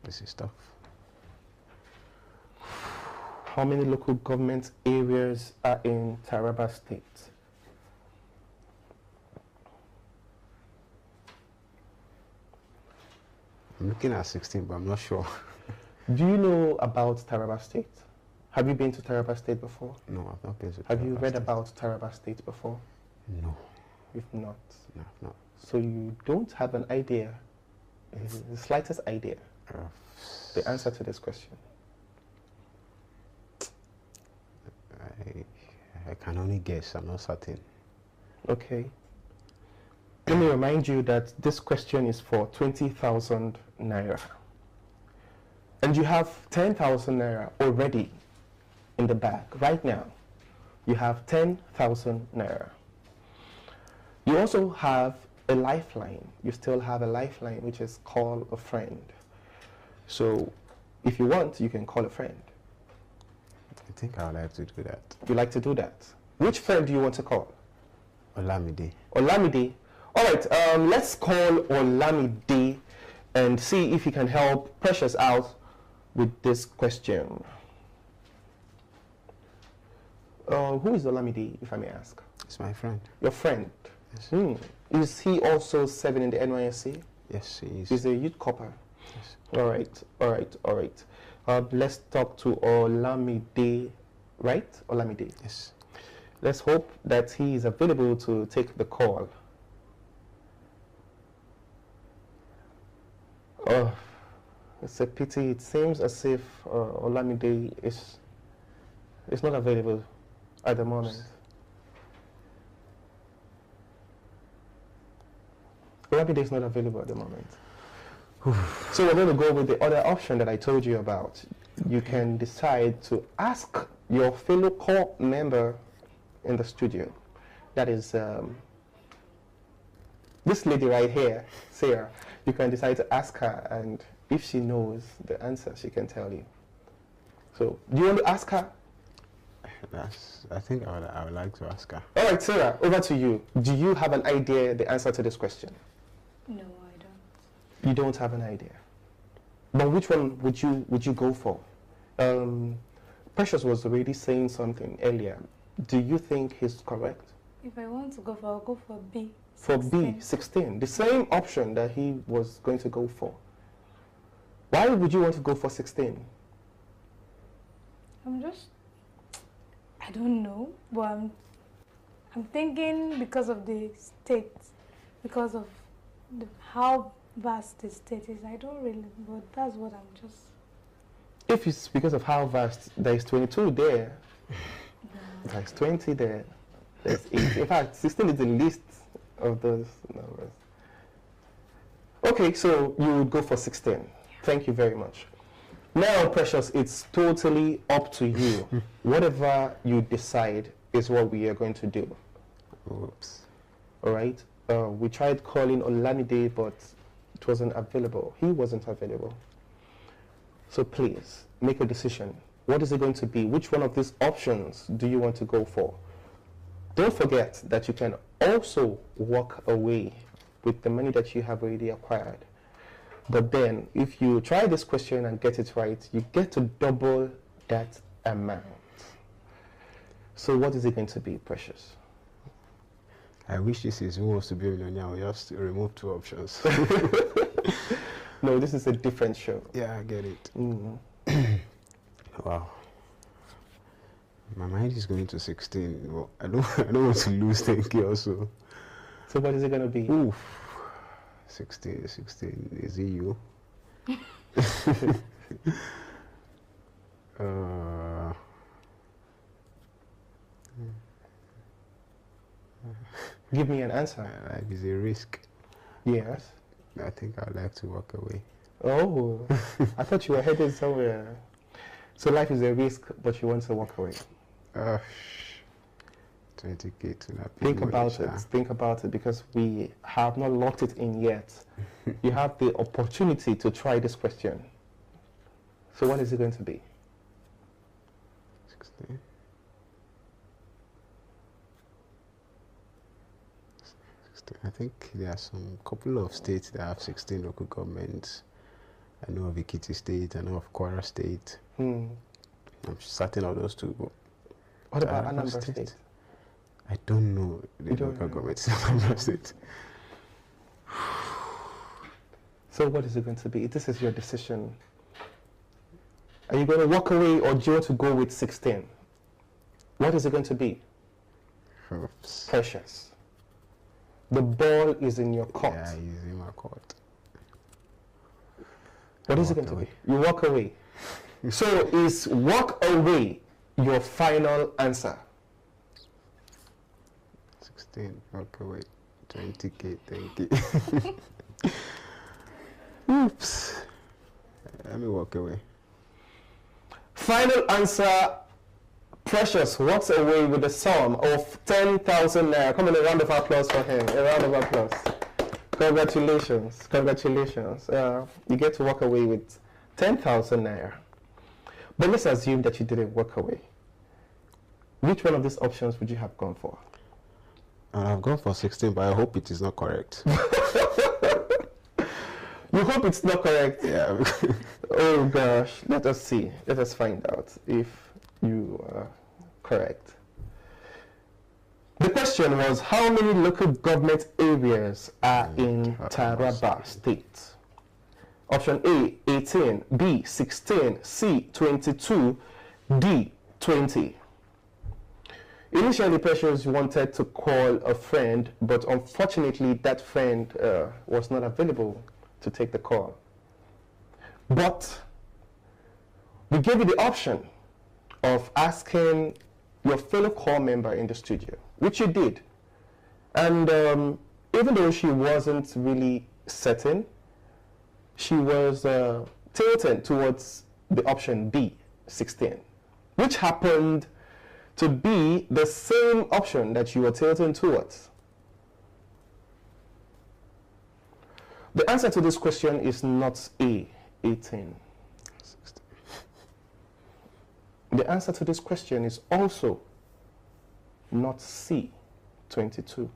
This is tough. How many local government areas are in Taraba State? I'm looking at 16, but I'm not sure. Do you know about Taraba State? Have you been to Taraba State before? No, I've not been to Have you Taraba read State. about Taraba State before? No. You've not. No, I've not. So you don't have an idea, the slightest idea, the answer to this question. I can only guess. I'm not certain. Okay. Let me remind you that this question is for 20,000 naira. And you have 10,000 naira already in the bag right now. You have 10,000 naira. You also have a lifeline. You still have a lifeline, which is call a friend. So if you want, you can call a friend. I think I would like to do that. You like to do that? Which friend do you want to call? Olamide. Olamide. All right, let's call Olamide and see if he can help Precious out with this question. Who is Olamide, if I may ask? It's my friend. Your friend? Yes. Is he also serving in the NYSC? Yes, he is. He's a youth corper. Yes. All right, all right, all right. Let's talk to Olamide, right? Olamide. Yes. Let's hope that he is available to take the call. Oh, it's a pity. It seems as if Olamide is not available at the moment. Olamide is not available at the moment. So we're going to go with the other option that I told you about. You can decide to ask your fellow core member in the studio. That is this lady right here, Sarah. You can decide to ask her, and if she knows the answer, she can tell you. So, do you want to ask her? I think I would like to ask her. All right, Sarah, over to you. Do you have an idea, the answer to this question? No, I don't. You don't have an idea. But which one would you go for? Precious was already saying something earlier. Do you think he's correct? If I want to go for, I'll go for B. For B, 16. The same option that he was going to go for. Why would you want to go for 16? I don't know, but I'm thinking because of the state, because of how vast the state is. I don't really, but that's what I'm just... If it's because of how vast, there is 22 there. No. There's 20 there. There's 8. In fact, 16 is the least of those numbers. Okay, so you would go for 16. Thank you very much. Now, Precious, it's totally up to you. Whatever you decide is what we are going to do. Oops. All right? We tried calling Olamide, but it wasn't available. He wasn't available. So please, make a decision. What is it going to be? Which one of these options do you want to go for? Don't forget that you can also walk away with the money that you have already acquired. But then, if you try this question and get it right, you get to double that amount. So what is it going to be, Precious? I wish this is Who Wants to Be a Millionaire. I'll just remove 2 options. No, this is a different show. Yeah, I get it. Wow. My mind is going to 16. Well, I don't want to lose 10K also. So what is it going to be? Oof. 16. Is it you? Give me an answer. Life is a risk. Yes. I think I'd like to walk away. Oh, I thought you were headed somewhere. So life is a risk, but you want to walk away. 20K to not Think about it. Think about it, because we have not locked it in yet. You have the opportunity to try this question. So what is it going to be? 16. 16. I think there are some couple of states that have 16 local governments. I know of Ekiti State, I know of Kwara State. I'm certain of those two. But what about Anambra State? I don't know the local government in Anambra State. So what is it going to be? This is your decision. Are you going to walk away, or do you want to go with 16? What is it going to be? Oops. Precious. The ball is in your court. Yeah, he's in my court. What is it going to be? You walk away. So is walk away your final answer? 16, walk away. 20K, thank you. Oops. Let me walk away. Final answer, Precious walks away with a sum of 10,000 naira. Come on, a round of applause for him. A round of applause. Congratulations. Congratulations. You get to walk away with 10,000 naira. But let's assume that you didn't walk away. Which one of these options would you have gone for? I've gone for 16, but I hope it is not correct. You hope it's not correct? Yeah. Oh gosh, let us see. Let us find out if you are correct. The question was, how many local government areas are in Taraba State? Option A, 18, B, 16, C, 22, D, 20. Initially, Precious wanted to call a friend, but unfortunately, that friend was not available to take the call. But we gave you the option of asking your fellow call member in the studio, which you did. And even though she wasn't really certain, she was tilted towards the option B, 16, which happened to be the same option that you were tilting towards. The answer to this question is not A, 18. The answer to this question is also not C, 22.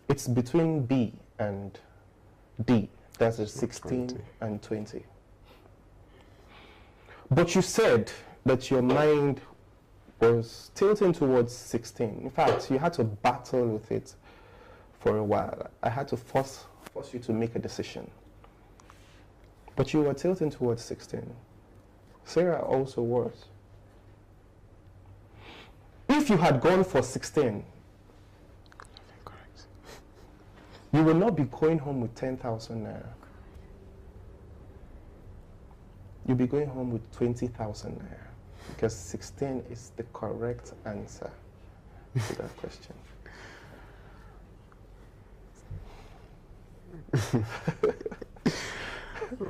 It's between B and D, that's a 16 20. And 20. But you said that your mind was tilting towards 16. In fact, you had to battle with it for a while. I had to force you to make a decision. But you were tilting towards 16. Sarah also was. If you had gone for 16, you will not be going home with 10,000 naira. You'll be going home with 20,000 naira, because 16 is the correct answer to that question.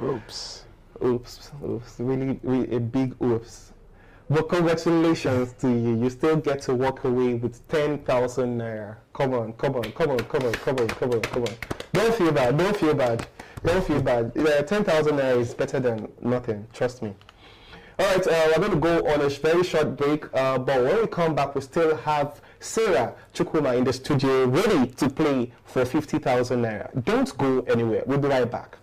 Oops. Oops, oops, really, really a big oops. But congratulations to you. You still get to walk away with 10,000 naira. Come on, come on, come on, come on, come on, come on, come on. Don't feel bad, don't feel bad, don't feel bad. 10,000 naira is better than nothing, trust me. All right, we're going to go on a very short break, but when we come back, we still have Sarah Chukwuma in the studio ready to play for 50,000 naira. Don't go anywhere. We'll be right back.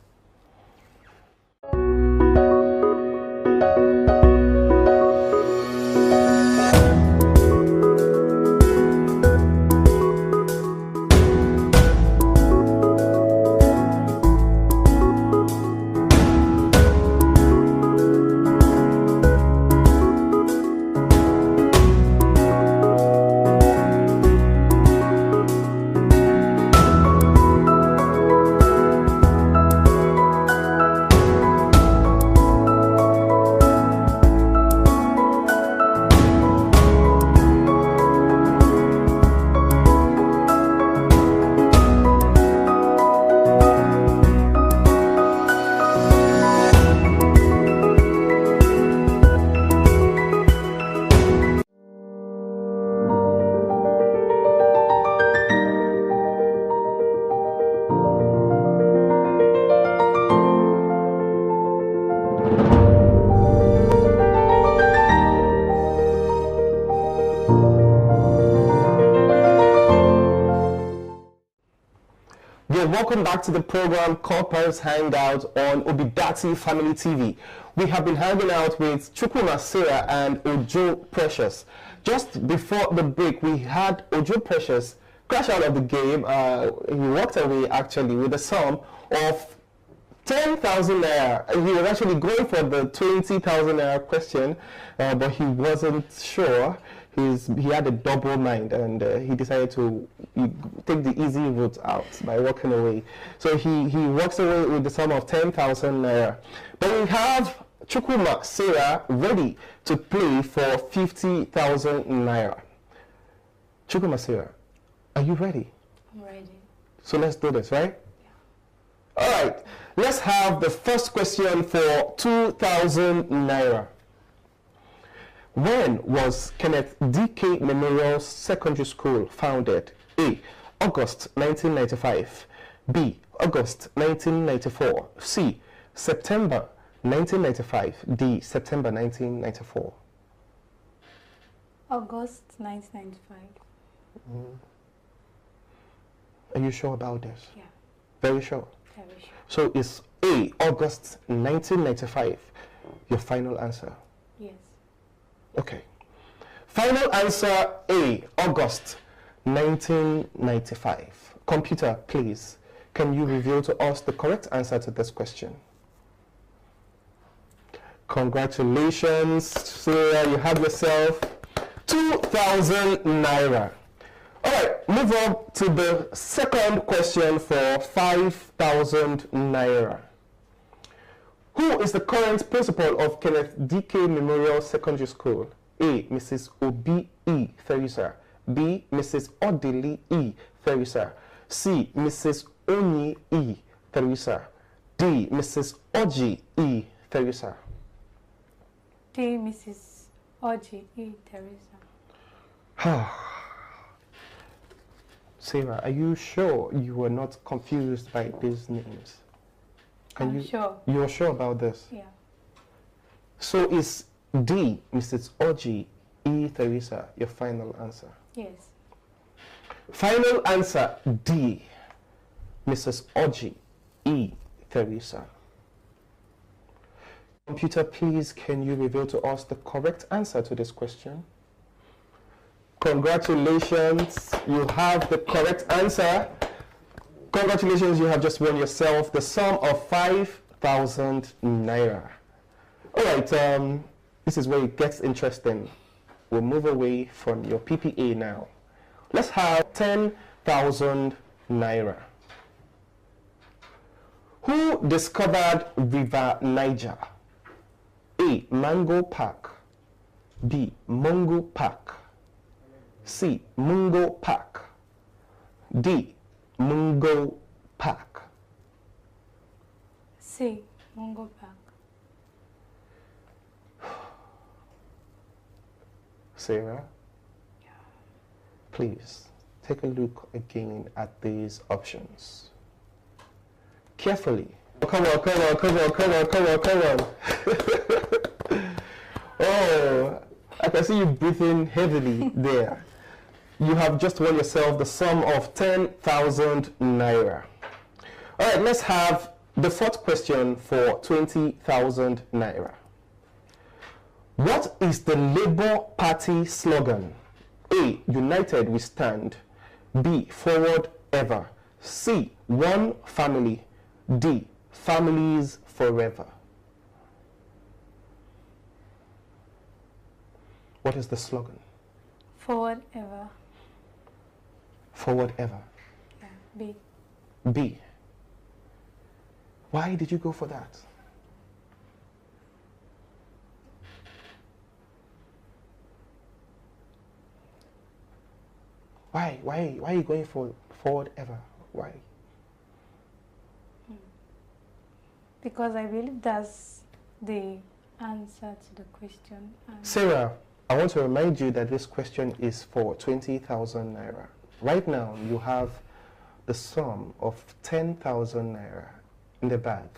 Welcome back to the program Corpers Hangout on Obidati Family TV. We have been hanging out with Chukwuma Sarah and Ojo Precious. Just before the break, we had Ojo Precious crash out of the game. He walked away actually with a sum of 10,000 naira. He was actually going for the 20,000 naira question, but he wasn't sure. He had a double mind, and he decided to take the easy route out by walking away. So he walks away with the sum of 10,000 naira. But we have Chukwuma Sarah ready to play for 50,000 naira. Chukwuma Sarah, are you ready? I'm ready. So let's do this, right? Yeah. All right. Let's have the first question for 2,000 naira. When was Kenneth D.K. Memorial Secondary School founded? A. August 1995. B. August 1994. C. September 1995. D. September 1994. August 1995. Are you sure about this? Yeah. Very sure? Very sure. So is A. August 1995 your final answer? Yes. Okay. Final answer A, August 1995. Computer, please, can you reveal to us the correct answer to this question? Congratulations, Sarah, you have yourself 2,000 naira. All right, move on to the second question for 5,000 naira. Who is the current principal of Kenneth D.K. Memorial Secondary School? A. Mrs. Obi E. Theresa. B. Mrs. Odili E. Theresa. C. Mrs. Oni E. Theresa. D. Mrs. Oji E. Theresa. D. Mrs. Oji E. Theresa. Sarah, are you sure you were not confused by these names? I'm sure. You're sure about this? Yeah. So is D, Mrs. Oji E. Theresa, your final answer? Yes. Final answer D, Mrs. Oji E. Theresa. Computer, please, can you reveal to us the correct answer to this question? Congratulations, you have the correct answer. Congratulations, you have just won yourself the sum of 5,000 naira. All right, this is where it gets interesting. We'll move away from your PPA now. Let's have 10,000 naira. Who discovered River Niger? A. Mango Park. B. Mungo Park. C. Mungo Park. D. Mungo Park. C. Mungo Park. Sarah, please take a look again at these options. Carefully. Come on, come on, come on, come on, come on, come on. Oh, I can see you breathing heavily there. You have just won yourself the sum of 10,000 naira. All right, let's have the fourth question for 20,000 naira. What is the Labour Party slogan? A. United we stand. B. Forward ever. C. One family. D. Families forever. What is the slogan? Forward ever. Forward ever. Yeah. B. B. Why did you go for that? Why are you going for forward ever? Why? Because I believe that's the answer to the question. Sarah, I want to remind you that this question is for 20,000 naira. Right now, you have the sum of 10,000 naira in the bag.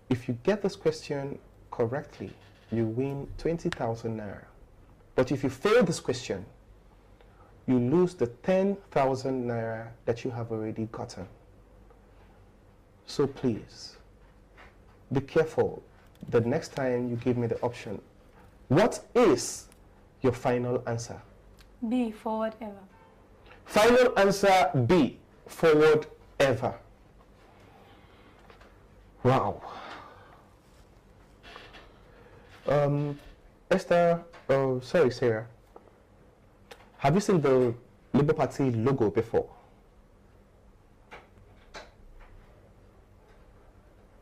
If you get this question correctly, you win 20,000 naira. But if you fail this question, you lose the 10,000 naira that you have already gotten. So please, be careful the next time you give me the option. What is your final answer? B. Forward ever. Final answer B. Forward ever. Wow. Esther, sorry, Sarah. Have you seen the Labour Party logo before?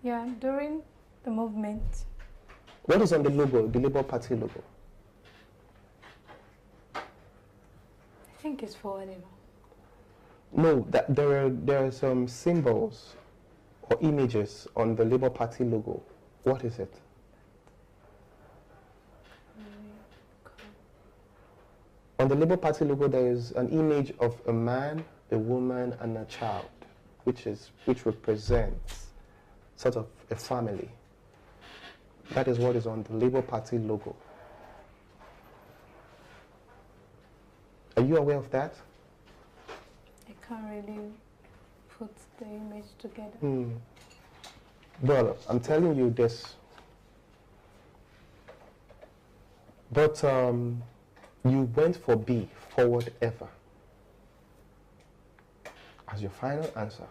Yeah, during the movement. What is on the logo, the Labour Party logo? I think it's forward ever. No, there are some symbols or images on the Labour Party logo. What is it? On the Labour Party logo, there is an image of a man, a woman, and a child, which represents sort of a family. That is what is on the Labour Party logo. Are you aware of that? I can't really put the image together. Well, I'm telling you this. But you went for B, forward ever, as your final answer.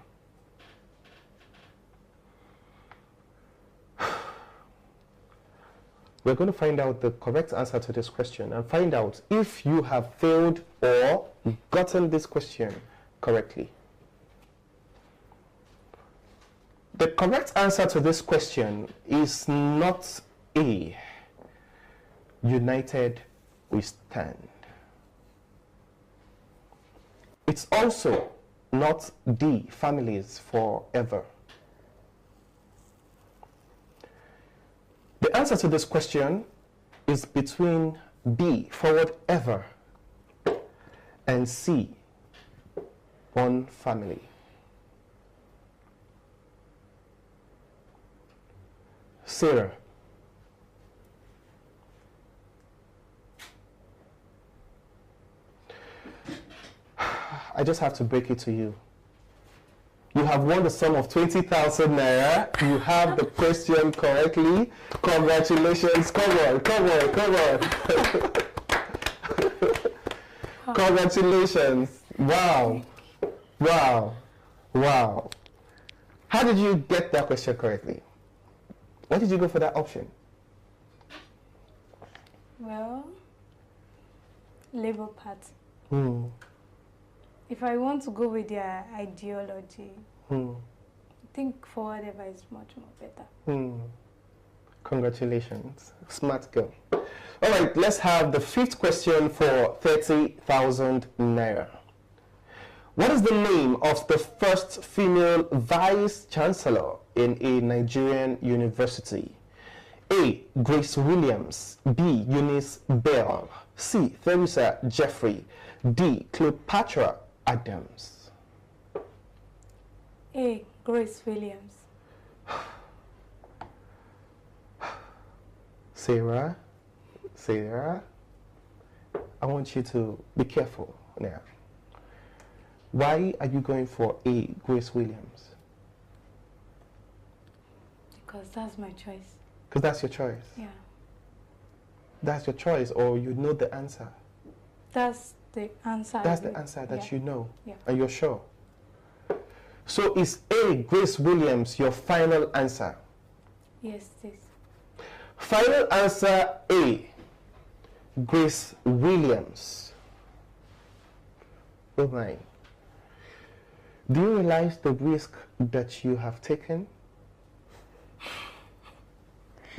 we're going to find out the correct answer to this question and find out if you have failed or gotten this question correctly. The correct answer to this question is not A, united we stand. It's also not D, families forever. The answer to this question is between B, forward ever, and C, one family. Sarah. I just have to break it to you. You have won the sum of 20,000 naira. You have the question correctly. Congratulations. Come on, come on, come on. Congratulations. Wow. Wow. Wow. How did you get that question correctly? Why did you go for that option? Well, Labour Party. Hmm. If I want to go with their ideology, Hmm. I think forward ever is much more better. Hmm. Congratulations. Smart girl. All right, let's have the fifth question for 30,000 naira. What is the name of the first female vice chancellor in a Nigerian university? A. Grace Williams. B. Eunice Bell. C. Theresa Jeffrey. D. Cleopatra Adams. A. Grace Williams. Sarah, I want you to be careful now. Why are you going for A. Grace Williams? Because that's my choice. Because that's your choice. Yeah. That's your choice, or you know the answer. That's the answer. That's the answer that you know. Yeah. And you're sure. So is A. Grace Williams your final answer? Yes, please. Final answer A. Grace Williams. Oh my. Do you realize the risk that you have taken?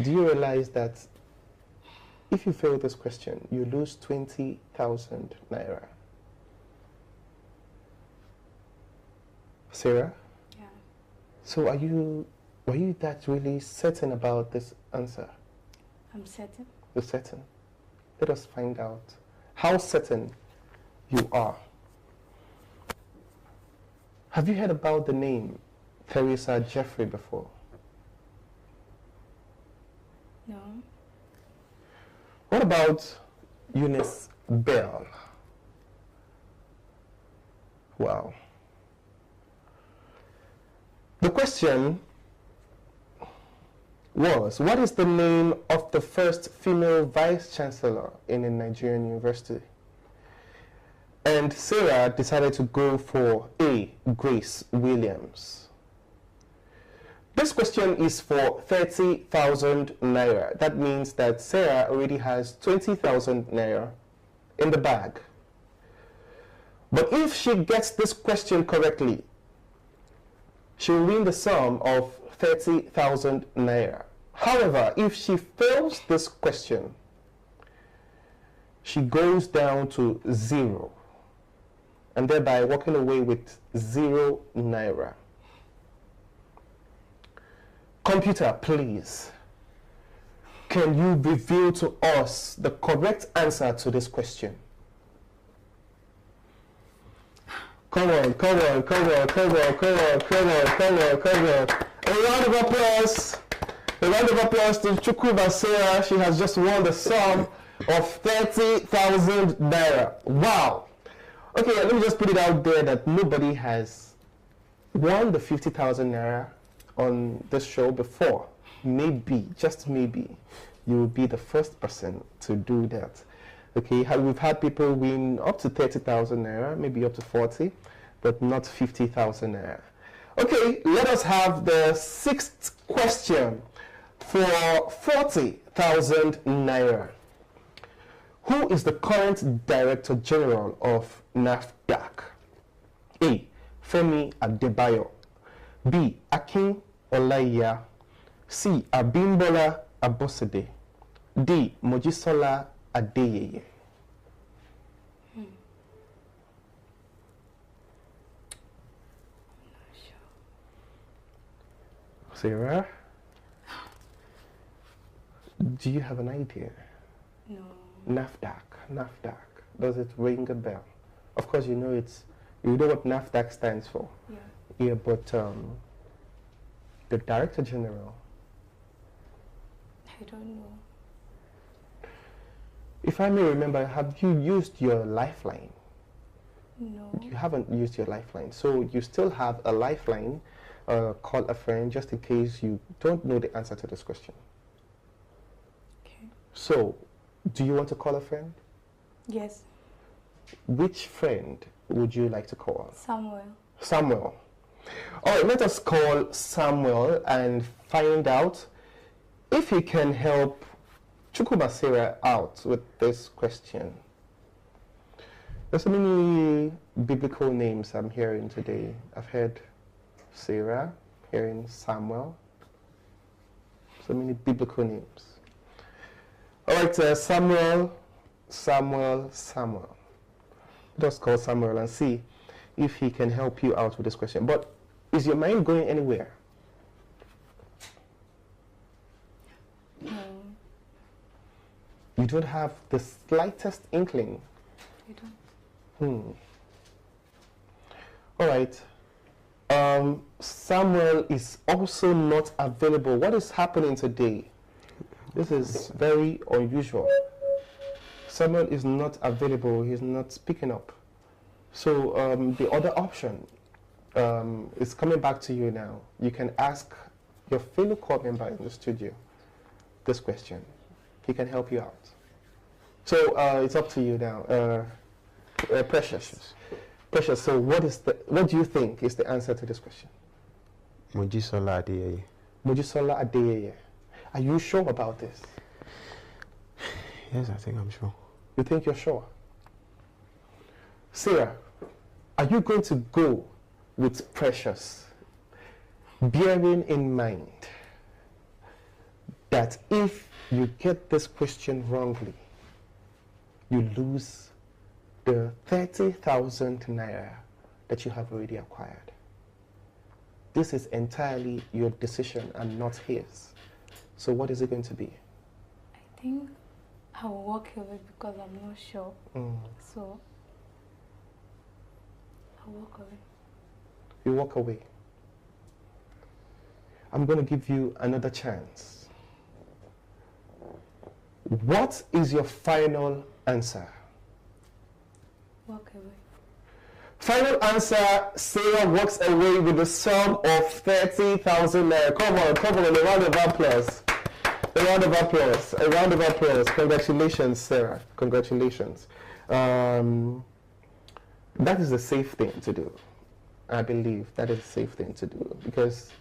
Do you realize that if you fail this question, you lose 20,000 naira? Sarah? Yeah. So were you that really certain about this answer? I'm certain. You're certain? Let us find out how certain you are. Have you heard about the name Theresa Jeffrey before? No. What about Eunice Bell? Wow. The question was, what is the name of the first female vice chancellor in a Nigerian university? And Sarah decided to go for A. Grace Williams. This question is for 30,000 naira. That means that Sarah already has 20,000 naira in the bag. But if she gets this question correctly, she will win the sum of 30,000 naira. However, if she fails this question, she goes down to 0, and thereby walking away with 0 naira. Computer, please, can you reveal to us the correct answer to this question? Come on, come on, come on, come on, come on, come on, come on, come on. A round of applause. A round of applause to Chukwuba Sarah. She has just won the sum of 30,000 naira. Wow. Okay, let me just put it out there that nobody has won the 50,000 naira on this show before. Maybe, just maybe, you will be the first person to do that. Okay, we've had people win up to 30,000 naira, maybe up to 40, but not 50,000 naira. Okay, let us have the sixth question. For 40,000 naira, who is the current Director General of NAFDAC? A. Femi Adebayo. B. Akin Olaiya. C. Abimbola Abosede. D. Mojisola Adeyeye. Sarah, do you have an idea? No. NAFDAC. Does it ring a bell? Of course, you know you know what NAFDAC stands for. Yeah. Yeah, but the Director General. I don't know. If I may remember, have you used your lifeline? No. You haven't used your lifeline, so you still have a lifeline. Call a friend just in case you don't know the answer to this question. Okay. So, do you want to call a friend? Yes. Which friend would you like to call? Samuel. All right, let us call Samuel and find out if he can help Chukwumasira out with this question. There's so many biblical names I'm hearing today. I've heard Sarah, hearing Samuel. So many biblical names. All right, Samuel. Just call Samuel and see if he can help you out with this question. But is your mind going anywhere? No. You don't have the slightest inkling? I don't. All right. Samuel is also not available. What is happening today? This is very unusual. Samuel is not available. He's not speaking up. So the other option is coming back to you now. You can ask your fellow corps member in the studio this question. He can help you out. So it's up to you now. Precious. Precious, so what do you think is the answer to this question? Mojisola Adeyeye. Mojisola Adeyeye. Are you sure about this? Yes, I think I'm sure. You think you're sure? Sarah, are you going to go with Precious, bearing in mind that if you get this question wrongly, you lose the 30,000 naira that you have already acquired? This is entirely your decision and not his. So what is it going to be? I think I will walk away because I'm not sure. So I'll walk away. You walk away. I'm going to give you another chance. What is your final answer? Walk away. Final answer, Sarah walks away with a sum of 30,000 naira. Come on, a round of applause. A round of applause. Congratulations, Sarah. Congratulations. That is a safe thing to do. I believe that is a safe thing to do. Because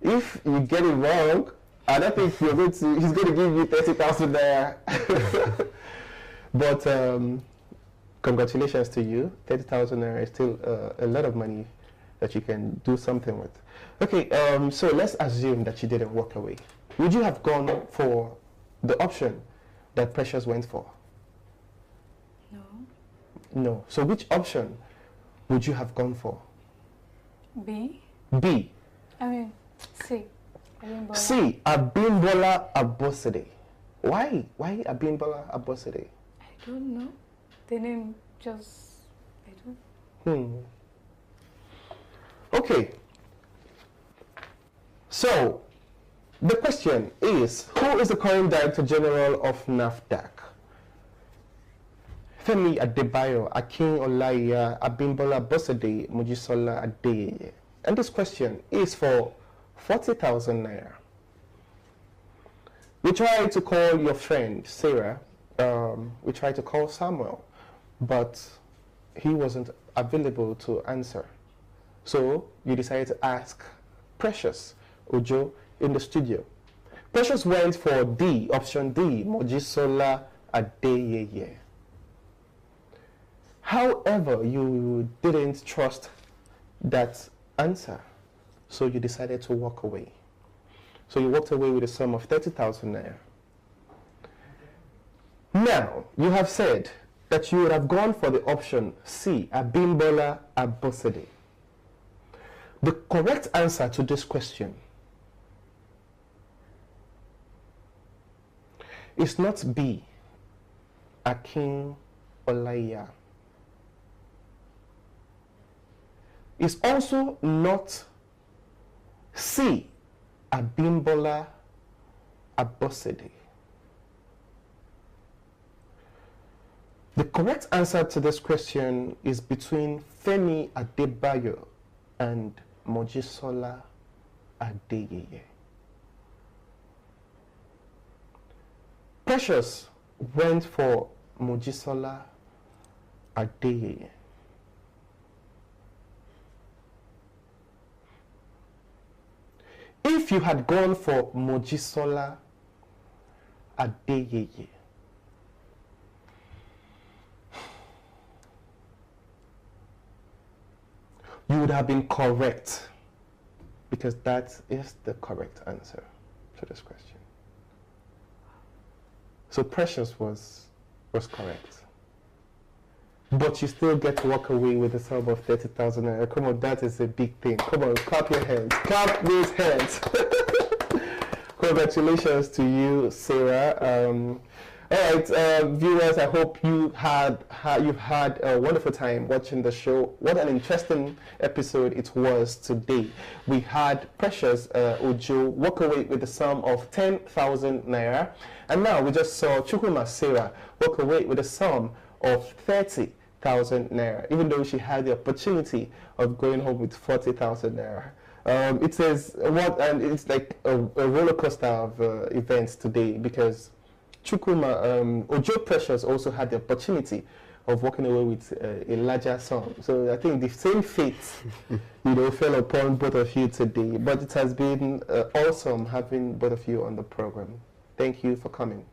if you get it wrong, I don't think he's going to give you 30,000 naira. But congratulations to you. 30,000 naira is still a lot of money that you can do something with. Okay, so let's assume that you didn't walk away. Would you have gone for the option that Precious went for? No. No. So which option would you have gone for? B. B. I mean, C. C. Abimbola Abosede. Why? Why Abimbola Abosede? I don't know. The name just, I don't. Okay. So, the question is, who is the current Director General of NAFDAC? Femi Adebayo, Akin Olaiya, Abimbola Abosede, Mojisola Adeyeye. And this question is for 40,000 naira. We tried to call your friend, Sarah. We tried to call Samuel, but he wasn't available to answer. So you decided to ask Precious Ojo in the studio. Precious went for D, option D, Mojisola Adeyeye. However, you didn't trust that answer, so you decided to walk away. So you walked away with a sum of 30,000 naira. Now, you have said that you would have gone for the option C, Abimbola Abosede. The correct answer to this question is not B, Akin Olaya. It's also not C, Abimbola Abosede. The correct answer to this question is between Femi Adebayo and Mojisola Adeyeye. Precious went for Mojisola Adeyeye. If you had gone for Mojisola Adeyeye, you would have been correct, because that is the correct answer to this question. So Precious was correct. But you still get to walk away with a sum of 30,000 naira. Come on, that is a big thing. Come on, clap your hands. Clap those hands. Congratulations to you, Sarah. All right, viewers, I hope you've had a wonderful time watching the show. What an interesting episode it was today. We had Precious Ojo walk away with the sum of 10,000 naira. And now we just saw Chukwuma Sarah walk away with a sum of 30,000 naira, even though she had the opportunity of going home with 40,000 naira. It says and it's like a roller coaster of events today, because Chukwuma Ojo Precious also had the opportunity of walking away with a larger sum. So I think the same fate, fell upon both of you today. But it has been awesome having both of you on the program. Thank you for coming.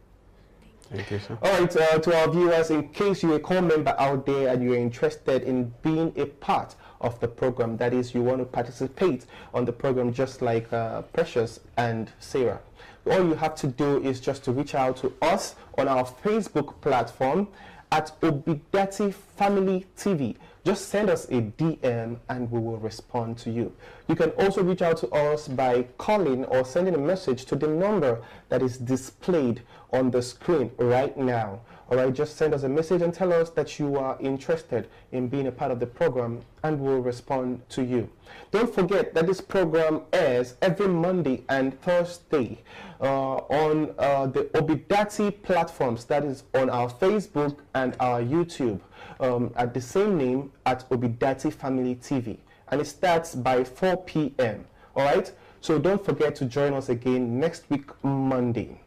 Thank you, sir. All right, to our viewers, in case you're a core member out there and you're interested in being a part of the program, that is, you want to participate on the program just like Precious and Sarah, all you have to do is just to reach out to us on our Facebook platform at Obidati Family TV. Just send us a DM and we will respond to you. You can also reach out to us by calling or sending a message to the number that is displayed on the screen right now. All right, just send us a message and tell us that you are interested in being a part of the program, and we'll respond to you. Don't forget that this program airs every Monday and Thursday on the Obidati platforms, that is on our Facebook and our YouTube, at the same name, at Obidati Family TV. And it starts by 4 p.m. All right, so don't forget to join us again next week, Monday.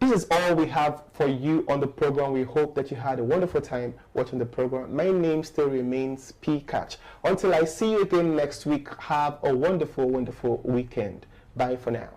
This is all we have for you on the program. We hope that you had a wonderful time watching the program. My name still remains P. Catch. Until I see you again next week, have a wonderful, wonderful weekend. Bye for now.